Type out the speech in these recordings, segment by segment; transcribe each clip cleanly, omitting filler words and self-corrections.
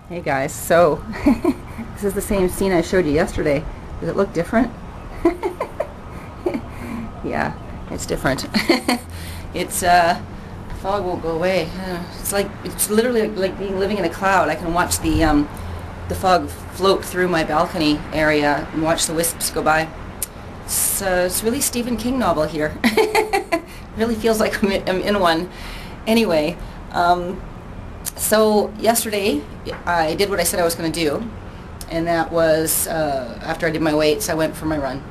Hey guys, so this is the same scene I showed you yesterday. Does it look different? Yeah, it's different. It's fog won't go away. It's literally like being living in a cloud. I can watch the fog float through my balcony area and watch the wisps go by. It's really Stephen King novel here. It really feels like I'm in one. Anyway, so yesterday I did what I said I was going to do, and that was after I did my weights, I went for my run.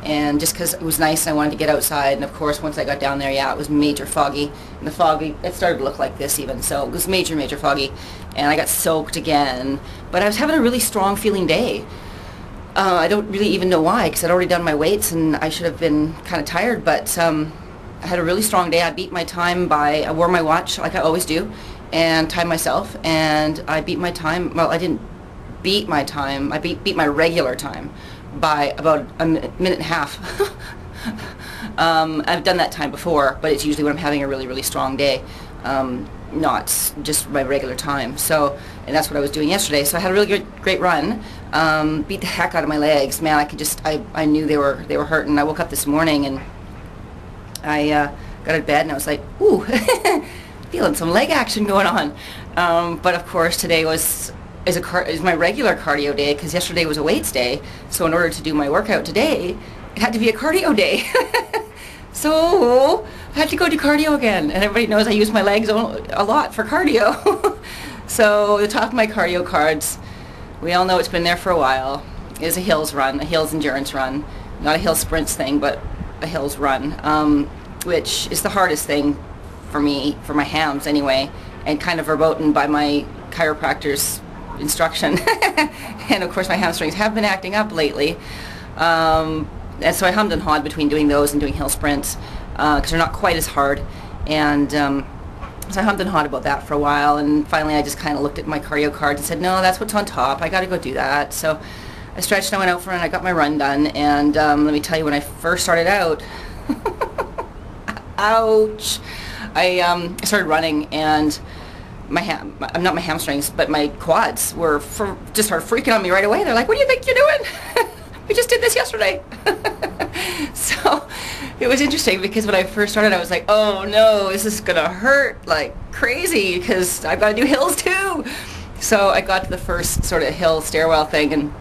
And just because it was nice and I wanted to get outside, and of course once I got down there, yeah, it was major foggy. And the foggy, it started to look like this even, so it was major foggy. And I got soaked again, but I was having a really strong feeling day. I don't really even know why, because I'd already done my weights and I should have been kind of tired, but I had a really strong day. I beat my time I wore my watch like I always do, and timed myself, and I beat my time. Well, I didn't beat my time. I beat my regular time by about a minute and a half. I've done that time before, but it's usually when I'm having a really strong day, not just my regular time. So, and that's what I was doing yesterday. So I had a really great run. Beat the heck out of my legs, man. I knew they were hurting. I woke up this morning and I got out of bed and I was like, ooh, feeling some leg action going on. But of course today is my regular cardio day, because yesterday was a weights day. So in order to do my workout today, it had to be a cardio day. So I had to go do cardio again. And everybody knows I use my legs a lot for cardio. So the top of my cardio cards, we all know it's been there for a while, is a hills run, a hills endurance run. Not a hill sprints thing, but a hills run, which is the hardest thing for me, for my hams anyway, and kind of verboten by my chiropractor's instruction. And of course my hamstrings have been acting up lately, and so I hummed and hawed between doing those and doing hill sprints, because they're not quite as hard. And so I hummed and hawed about that for a while, and finally I just kind of looked at my cardio cards and said, no, that's what's on top, I gotta go do that. So I stretched and I went out for it, and I got my run done. And let me tell you, when I first started out, ouch, I started running, and not my hamstrings, but my quads just started freaking on me right away. They're like, what do you think you're doing? We just did this yesterday. So it was interesting, because when I first started I was like, oh no, this is gonna hurt like crazy, because I've got to do hills too. So I got to the first sort of hill stairwell thing, and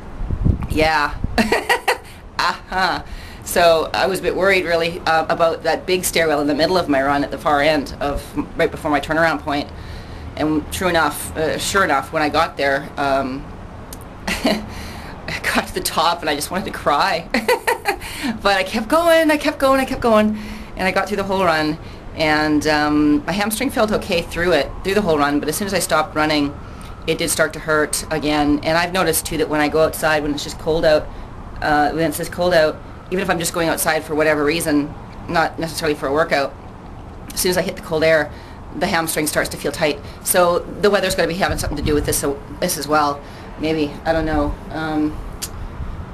yeah. So I was a bit worried really about that big stairwell in the middle of my run at the far end of right before my turnaround point. And sure enough, when I got there, I got to the top and I just wanted to cry. But I kept going, and I got through the whole run. And my hamstring felt okay through the whole run, but as soon as I stopped running, it did start to hurt again. And I've noticed too that when I go outside, when it's just cold out, even if I'm just going outside for whatever reason, not necessarily for a workout, as soon as I hit the cold air, the hamstring starts to feel tight. So the weather's got to be having something to do with this as well. Maybe, I don't know.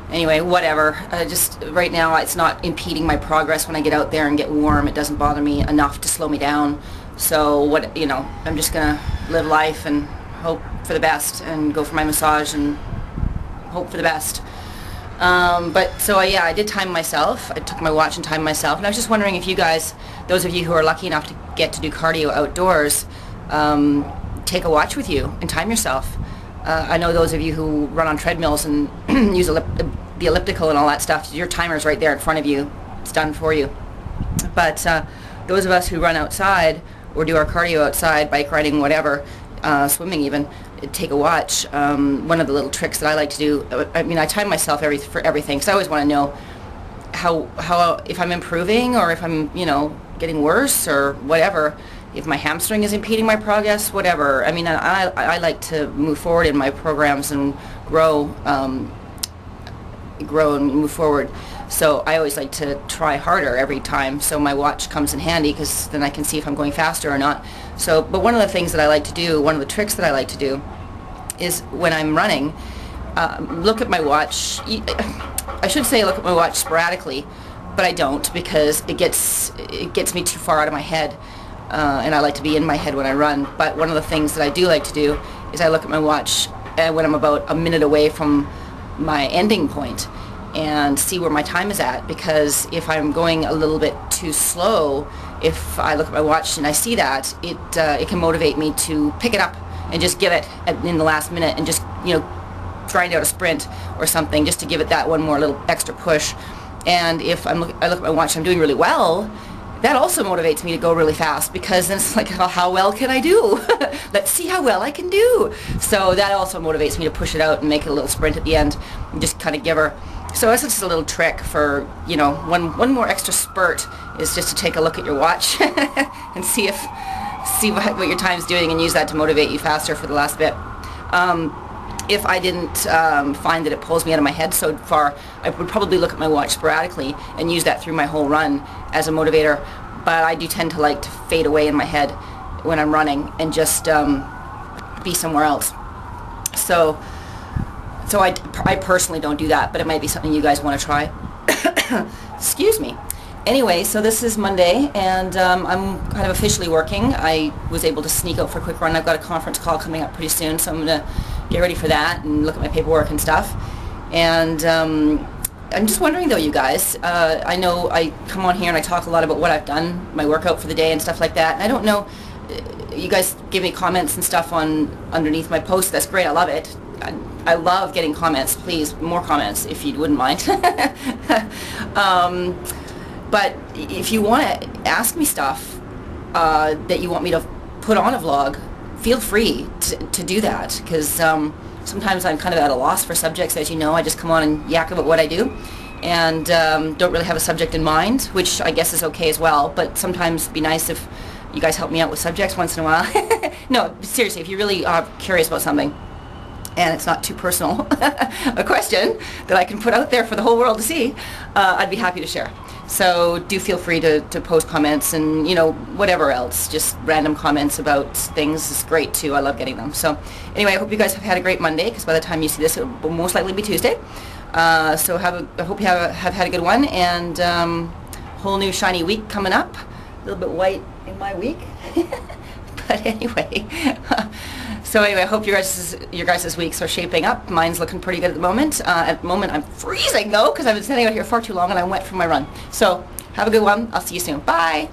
Anyway, whatever. Just right now, it's not impeding my progress. When I get out there and get warm, it doesn't bother me enough to slow me down. So I'm just gonna live life and hope for the best, and go for my massage and hope for the best. I did time myself. I took my watch and timed myself, and I was just wondering if you guys, those of you who are lucky enough to get to do cardio outdoors, take a watch with you and time yourself. I know those of you who run on treadmills and use the elliptical and all that stuff, your timer's right there in front of you. It's done for you. But those of us who run outside or do our cardio outside, bike riding, whatever, swimming even, take a watch. One of the little tricks that I like to do, I time myself for everything, because I always want to know how if I'm improving or if I'm getting worse or whatever, if my hamstring is impeding my progress, whatever. I like to move forward in my programs and grow and move forward. So I always like to try harder every time, so my watch comes in handy, because then I can see if I'm going faster or not. So, but one of the things that I like to do, one of the tricks that I like to do, is when I'm running, look at my watch. I should say look at my watch sporadically, but I don't, because it gets me too far out of my head, and I like to be in my head when I run. But one of the things that I do like to do is I look at my watch when I'm about a minute away from my ending point and see where my time is at, because if I'm going a little bit too slow, if I look at my watch and I see that, it can motivate me to pick it up and just give it in the last minute and just, grind out a sprint or something, just to give it that one more little extra push. And if I look at my watch and I'm doing really well, that also motivates me to go really fast, because then it's like, oh, how well can I do? Let's see how well I can do. So that also motivates me to push it out and make it a little sprint at the end and just kind of give her. So that's just a little trick for, one more extra spurt is just to take a look at your watch and see what your time's doing, and use that to motivate you faster for the last bit. If I didn't find that it pulls me out of my head so far, I would probably look at my watch sporadically and use that through my whole run as a motivator. But I do tend to like to fade away in my head when I'm running and just be somewhere else. So I personally don't do that, but it might be something you guys want to try. Excuse me. Anyway, so this is Monday, and I'm kind of officially working. I was able to sneak out for a quick run. I've got a conference call coming up pretty soon, so I'm going to get ready for that and look at my paperwork and stuff. And I'm just wondering, though, you guys, I know I come on here and I talk a lot about what I've done, my workout for the day and stuff like that, and I don't know, you guys give me comments and stuff underneath my post. That's great. I love it. I love getting comments. Please, more comments if you wouldn't mind. But if you want to ask me stuff that you want me to put on a vlog, feel free to do that, because sometimes I'm kind of at a loss for subjects. As you know, I just come on and yak about what I do, and don't really have a subject in mind, which I guess is okay as well, but sometimes it'd be nice if you guys help me out with subjects once in a while. No, seriously, if you really are curious about something, and it's not too personal, a question that I can put out there for the whole world to see, I'd be happy to share. So do feel free to post comments, and whatever else, just random comments about things is great too. I love getting them. So anyway, I hope you guys have had a great Monday, because by the time you see this, it will most likely be Tuesday. So I hope you have had a good one, and whole new shiny week coming up. A little bit white in my week. But anyway, I hope your guys' weeks are shaping up. Mine's looking pretty good at the moment. At the moment, I'm freezing though, because I've been standing out here far too long and I'm wet from my run. So have a good one. I'll see you soon. Bye.